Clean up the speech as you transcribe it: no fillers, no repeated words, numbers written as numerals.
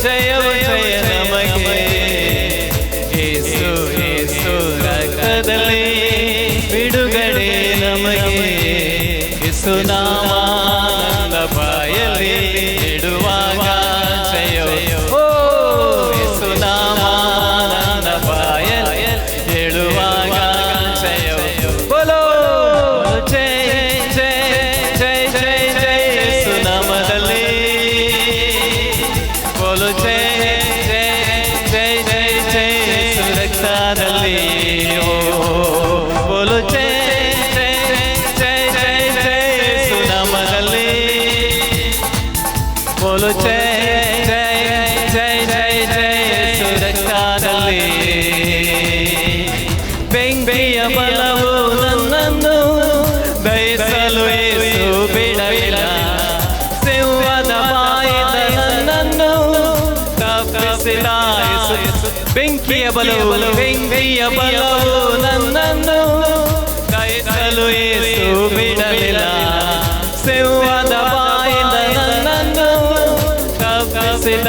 ಜಯವು ಜಯ ನಮಗೆ ಯೇಸು ಯೇಸು ರಕ್ತದಲ್ಲಿ ಬಿಡುಗಡೆ ನಮಗೆ ಯೇಸು ನಾಮ ನನ್ನ ಬಾಯಲ್ಲಿ ಇಡುವಾಗ ಜಯವು ಓ ಯೇಸು ನಾಮ ನನ್ನ ಬಾಯಲ್ಲಿ ಇಡುವಾಗ ಜಯವು ಬೋಲೋ ಜಯ ಜಯ ಜಯ ಜಯ ಜಯ ಯೇಸು ನಾಮದಲ್ಲಿ ಬೋಲೋ ಜಯ ಜಯ ಜಯ ಜಯ ಜಯ ಯೇಸು ರಕ್ತದಲ್ಲಿ ಬೋಲೋ ಜಯ बोलो जय जय जय जय जय ಸುರಕ್ತದಲ್ಲಿ ಬೆಂಕಿಯ ಬಲವು ನನ್ನನ್ನು ದಯಿಸಲು ಯೇಸು ಬಿಡಲಿಲ್ಲ ಸಿಂಹದ ಬಾಯಿಂದ ನನ್ನನ್ನು ತಪ್ಪಿಸಿದ ಯೇಸು ಬೆಂಕಿಯ ಬಲವು ನನ್ನನ್ನು ದಯಿಸಲು ಯೇಸು ಬಿಡಲಿಲ್ಲ ಸಿಂಹದ ಬಾಯಿಂದ ನನ್ನನ್ನು ತಪ್ಪಿಸಿದ